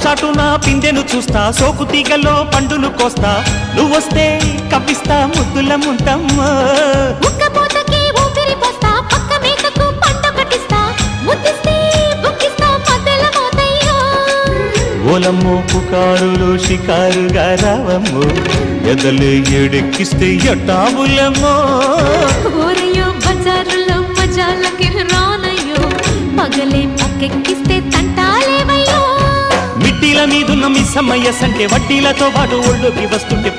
చాటున పిందెను చూస్తా, సోకు తీగలో పండును కోస్తా, నువ్వొస్తే కప్పిస్తా ముద్దుల ముంతమ్మో. ఉక్కపోతకి ఊపిరి పోస్తా, పక్క మేకకు పంట కట్టిస్తా, ముద్దిస్తే బుక్కిస్తా మధ్యల మోతయ్యో. ఓలమ్మో పుకారులు షికారుగా రావమ్మో, ఎదలు ఎడెక్కిస్తే ఎట్టాబులమ్మో. ఊరయ్యో బజారులో మజాలకి రానయ్యో, పగలే పక్కెక్కిస్తే తంటాలేవయ్యో. మిట్టిల మీదున్న మిస్సమ్మయ్య సంటే వడ్డీలతో పాటు ఒళ్ళోకి వస్తుంటే